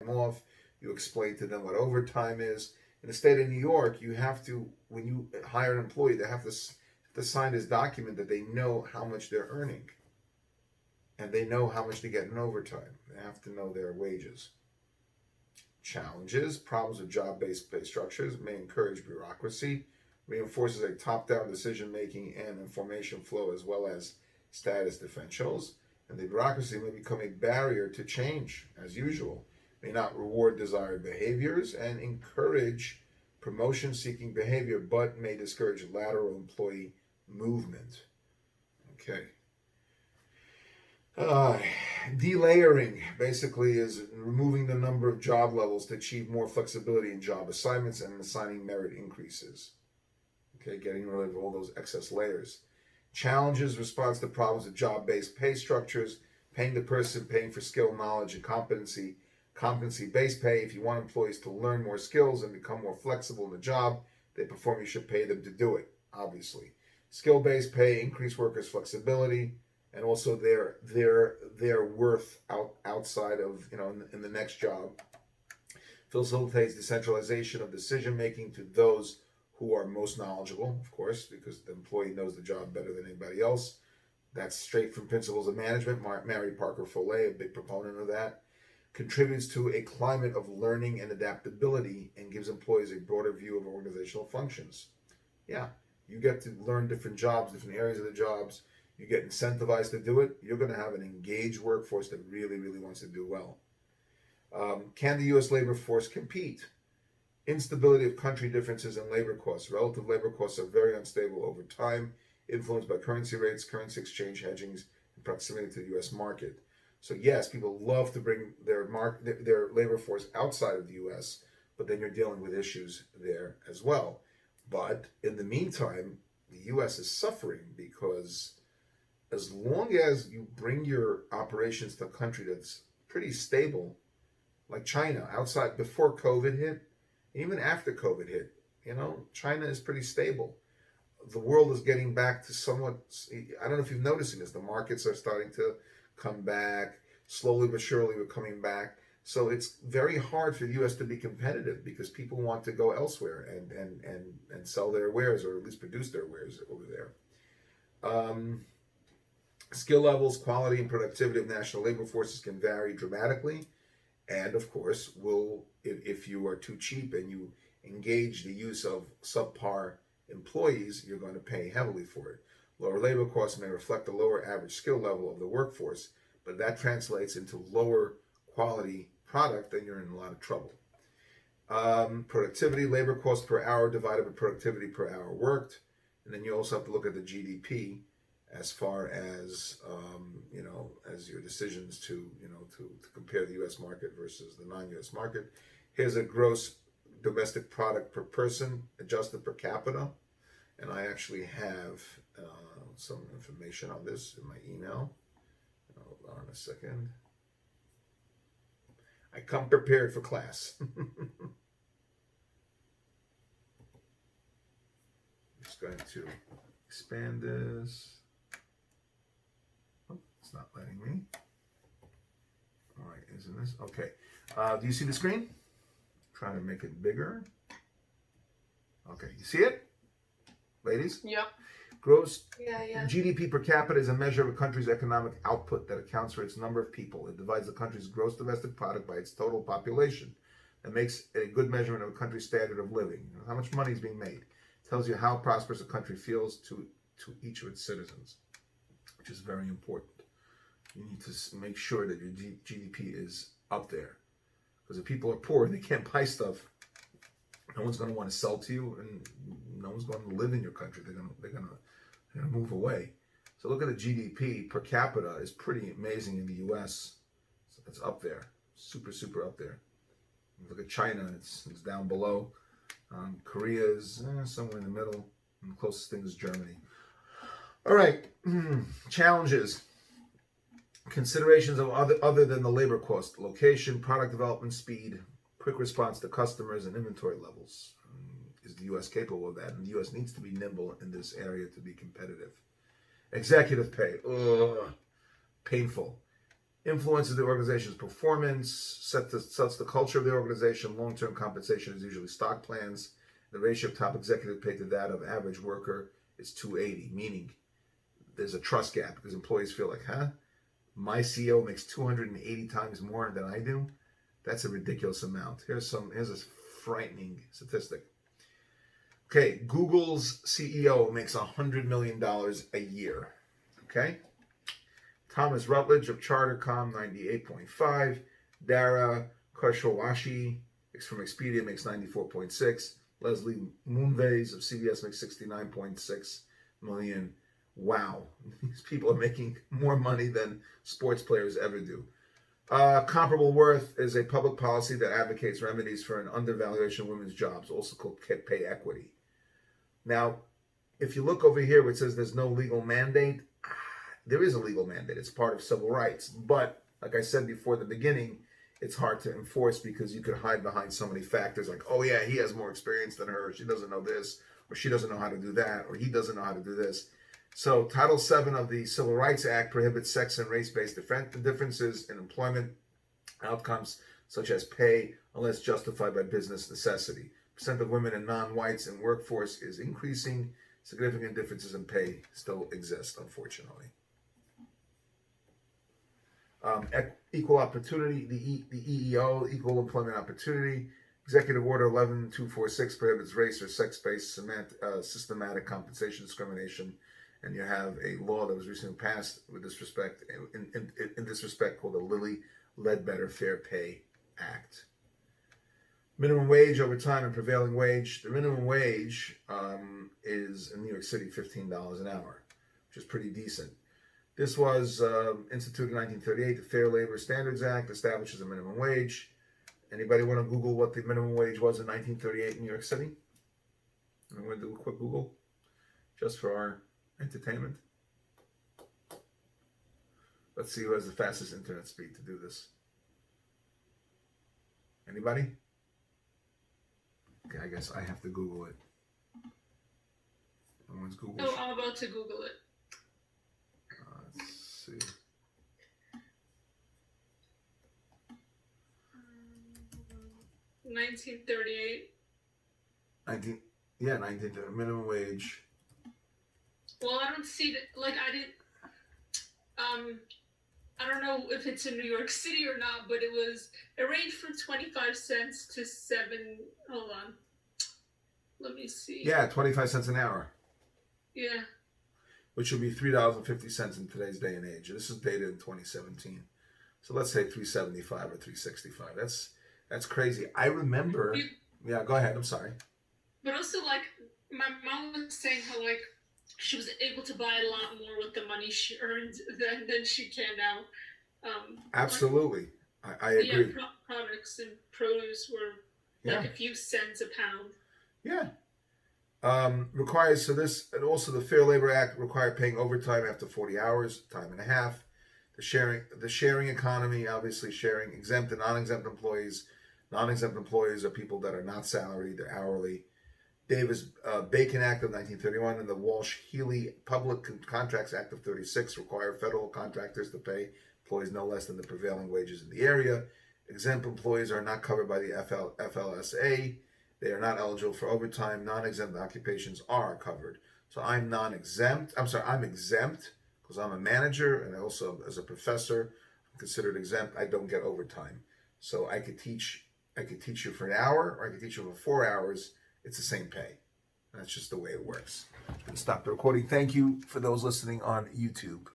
off. You explain to them what overtime is. In the state of New York, you have to, when you hire an employee, they have to sign this document that they know how much they're earning and they know how much they get in overtime. They have to know their wages. Challenges, problems with job-based pay structures may encourage bureaucracy, reinforces a top-down decision-making and information flow as well as status differentials, and the bureaucracy may become a barrier to change, as usual, may not reward desired behaviors and encourage promotion-seeking behavior, but may discourage lateral employee movement. Okay. Uh, Delayering basically is removing the number of job levels to achieve more flexibility in job assignments and assigning merit increases. Okay, getting rid of all those excess layers. Challenges, response to problems of job-based pay structures, paying the person, paying for skill, knowledge, and competency. Competency-based pay, if you want employees to learn more skills and become more flexible in the job they perform, you should pay them to do it, obviously. Skill-based pay, increase workers' flexibility, and also their worth outside of, in the next job. Facilitates decentralization of decision making to those who are most knowledgeable, of course, because the employee knows the job better than anybody else. That's straight from Principles of Management. Mary Parker Foley, a big proponent of that. Contributes to a climate of learning and adaptability and gives employees a broader view of organizational functions. Yeah, you get to learn different jobs, different areas of the jobs. You get incentivized to do it. You're going to have an engaged workforce that really, really wants to do well. Can the U.S. labor force compete? Instability of country differences in labor costs. Relative labor costs are very unstable over time, influenced by currency rates, currency exchange hedgings, and proximity to the U.S. market. So yes, people love to bring their labor force outside of the U.S., but then you're dealing with issues there as well. But in the meantime, the U.S. is suffering because as long as you bring your operations to a country that's pretty stable, like China, outside before COVID hit, even after COVID hit, China is pretty stable. The world is getting back to somewhat, I don't know if you've noticed this, the markets are starting to come back, slowly but surely we're coming back. So it's very hard for the U.S. to be competitive because people want to go elsewhere and sell their wares, or at least produce their wares over there. Skill levels, quality, and productivity of national labor forces can vary dramatically. And of course, if you are too cheap and you engage the use of subpar employees, you're going to pay heavily for it. Lower labor costs may reflect the lower average skill level of the workforce, but that translates into lower quality product, then you're in a lot of trouble. Productivity, labor cost per hour divided by productivity per hour worked. And then you also have to look at the GDP as far as as your decisions to compare the U.S. market versus the non-U.S. market. Here's a gross domestic product per person adjusted per capita, and I actually have some information on this in my email. Hold on a second. I come prepared for class. Just going to expand this. It's not letting me. All right, isn't this? Okay. Do you see the screen? Trying to make it bigger. Okay, you see it? Ladies? Yep. Gross Yeah. GDP per capita is a measure of a country's economic output that accounts for its number of people. It divides the country's gross domestic product by its total population. That makes a good measurement of a country's standard of living. How much money is being made. It tells you how prosperous a country feels to each of its citizens, which is very important. You need to make sure that your GDP is up there. Because if people are poor and they can't buy stuff, no one's going to want to sell to you, and no one's going to live in your country. They're going to move away. So look at the GDP per capita is pretty amazing in the U.S. So it's up there, super up there. Look at China, it's down below. Korea is somewhere in the middle, and the closest thing is Germany. All right, challenges. Considerations of other than the labor cost: location, product development speed, quick response to customers, and inventory levels. Is the U.S. capable of that? And the U.S. needs to be nimble in this area to be competitive. Executive pay, painful. Influences the organization's performance, sets the culture of the organization. Long-term compensation is usually stock plans. The ratio of top executive pay to that of average worker is 280, meaning there's a trust gap because employees feel like, my CEO makes 280 times more than I do. That's a ridiculous amount. Here's a frightening statistic. Okay, Google's CEO makes $100 million a year. Okay, Thomas Rutledge of Chartercom, 98.5. Dara Khosrowshahi from Expedia makes 94.6. Leslie Moonves of CBS makes 69.6 million. Wow, these people are making more money than sports players ever do. Comparable worth is a public policy that advocates remedies for an undervaluation of women's jobs, also called pay equity. Now, if you look over here where it says there's no legal mandate, there is a legal mandate. It's part of civil rights. But like I said before the beginning, it's hard to enforce because you could hide behind so many factors like, oh yeah, he has more experience than her. She doesn't know this, or she doesn't know how to do that, or he doesn't know how to do this. So Title VII of the Civil Rights Act prohibits sex and race-based differences in employment outcomes, such as pay, unless justified by business necessity. Percent of women and non-whites in workforce is increasing. Significant differences in pay still exist, unfortunately. Equal opportunity, the EEO, Equal Employment Opportunity. Executive Order 11246 prohibits race or sex-based systematic compensation discrimination. And you have a law that was recently passed with this respect, in this respect, called the Lilly Ledbetter Fair Pay Act. Minimum wage, overtime, and prevailing wage. The minimum wage is in New York City $15 an hour, which is pretty decent. This was instituted in 1938. The Fair Labor Standards Act establishes a minimum wage. Anybody want to Google what the minimum wage was in 1938 in New York City? I'm going to do a quick Google just for our entertainment. Let's see who has the fastest internet speed to do this. Anybody? Okay, I guess I have to Google it. Everyone's Google. Oh, I'm about to Google it. Let's see. 1938. 1930 minimum wage. Well, I don't see that. Like, I don't know if it's in New York City or not, but it ranged from 25 cents to 7. Hold on. Let me see. Yeah, 25 cents an hour. Yeah. Which would be $3.50 in today's day and age. This is dated in 2017. So let's say $3.75 or $3.65. That's crazy. I remember. Yeah, go ahead. I'm sorry. But also, like, my mom was saying how, like, she was able to buy a lot more with the money she earned than she can now. Absolutely. I agree. Yeah, products and produce were like a few cents a pound. Yeah. Requires, so this, and also the Fair Labor Act required paying overtime after 40 hours, time and a half. The sharing economy, obviously sharing exempt and non-exempt employees. Non-exempt employees are people that are not salaried, they're hourly. Davis-Bacon Act of 1931 and the Walsh-Healy Public Contracts Act of 36 require federal contractors to pay employees no less than the prevailing wages in the area. Exempt employees are not covered by the FLSA. They are not eligible for overtime. Non-exempt occupations are covered. So I'm exempt because I'm a manager and also as a professor, I'm considered exempt. I don't get overtime. So I could teach you for an hour or I could teach you for 4 hours. It's the same pay. That's just the way it works. I'm going to stop the recording. Thank you for those listening on YouTube.